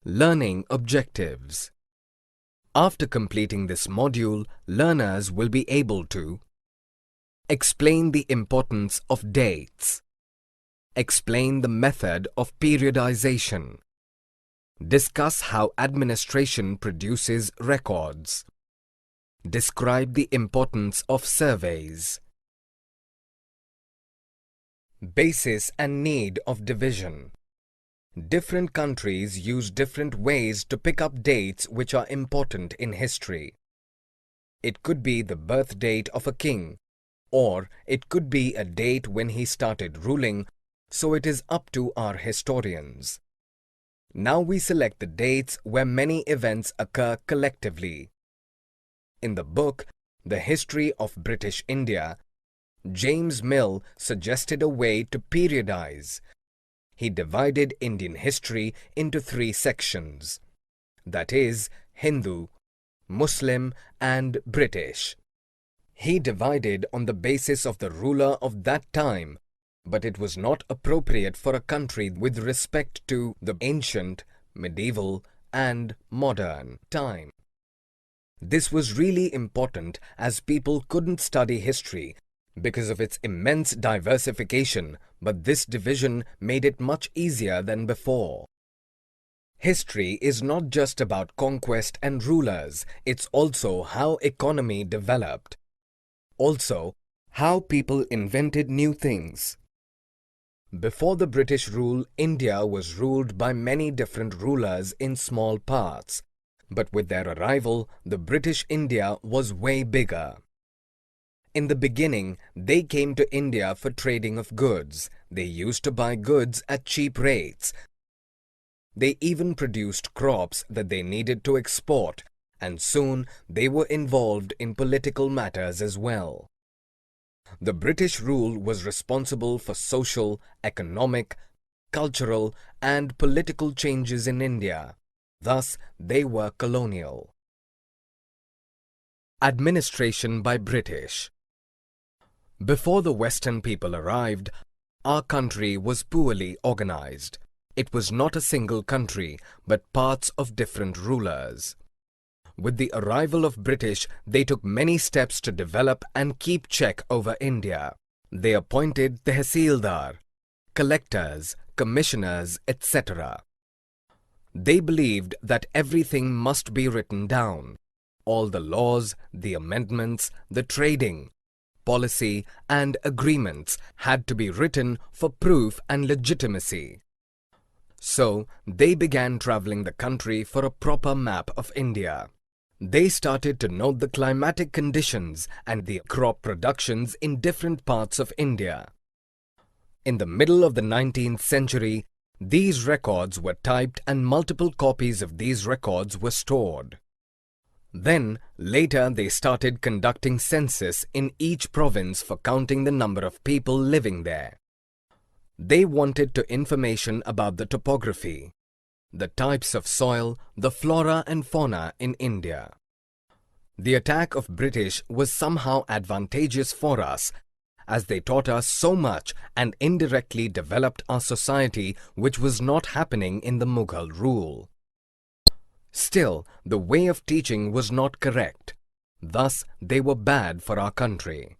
Learning objectives. After completing this module, learners will be able to explain the importance of dates, explain the method of periodization, discuss how administration produces records, describe the importance of surveys, basis and need of division. Different countries use different ways to pick up dates which are important in history. It could be the birth date of a king, or it could be a date when he started ruling, so it is up to our historians. Now we select the dates where many events occur collectively. In the book, The History of British India, James Mill suggested a way to periodize. He divided Indian history into 3 sections, that is, Hindu, Muslim and British. He divided on the basis of the ruler of that time, but it was not appropriate for a country with respect to the ancient, medieval and modern time. This was really important as people couldn't study history because of its immense diversification, but this division made it much easier than before. History is not just about conquest and rulers, it's also how economy developed. Also, how people invented new things. Before the British rule, India was ruled by many different rulers in small parts, but with their arrival, the British India was way bigger. In the beginning, they came to India for trading of goods. They used to buy goods at cheap rates. They even produced crops that they needed to export, and soon they were involved in political matters as well. The British rule was responsible for social, economic, cultural and political changes in India. Thus, they were colonial. Administration by British. Before the Western people arrived, our country was poorly organized. It was not a single country, but parts of different rulers. With the arrival of British, they took many steps to develop and keep check over India. They appointed Tehsildar, collectors, commissioners, etc. They believed that everything must be written down. All the laws, the amendments, the trading, policy and agreements had to be written for proof and legitimacy. So, they began traveling the country for a proper map of India. They started to note the climatic conditions and the crop productions in different parts of India. In the middle of the 19th century, these records were typed and multiple copies of these records were stored. Then, later they started conducting census in each province for counting the number of people living there. They wanted information about the topography, the types of soil, the flora and fauna in India. The attack of British was somehow advantageous for us, as they taught us so much and indirectly developed our society, which was not happening in the Mughal rule. Still, the way of teaching was not correct. Thus, they were bad for our country.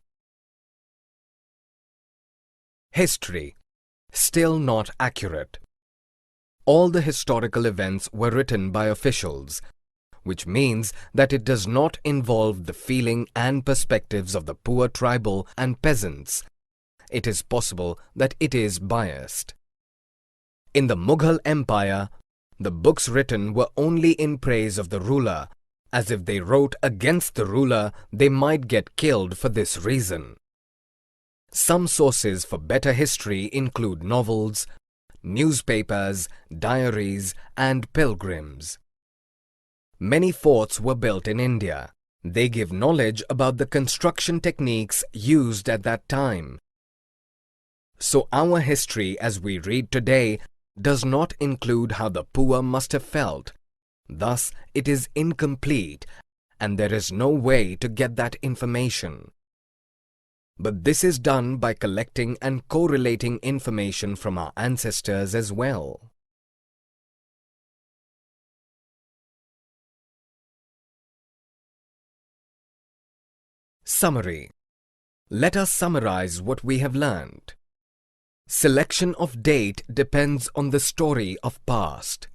History. Still not accurate. All the historical events were written by officials, which means that it does not involve the feeling and perspectives of the poor tribal and peasants. It is possible that it is biased. In the Mughal Empire, the books written were only in praise of the ruler, as if they wrote against the ruler, they might get killed for this reason. Some sources for better history include novels, newspapers, diaries, and pilgrims. Many forts were built in India. They give knowledge about the construction techniques used at that time. So our history as we read today does not include how the poor must have felt. Thus, it is incomplete and there is no way to get that information. But this is done by collecting and correlating information from our ancestors as well. Summary. Let us summarize what we have learned. Selection of date depends on the story of past.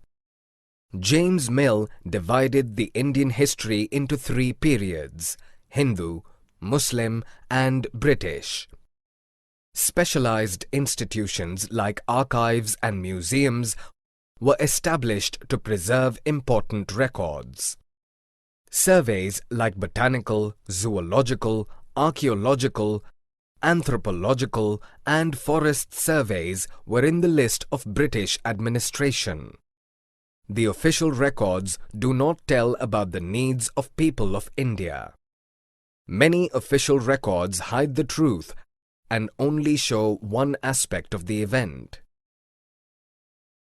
James Mill divided the Indian history into three periods: Hindu, Muslim and British. Specialized institutions like archives and museums were established to preserve important records. Surveys like botanical, zoological, archaeological, anthropological and forest surveys were in the list of British administration. The official records do not tell about the needs of people of India. Many official records hide the truth and only show one aspect of the event.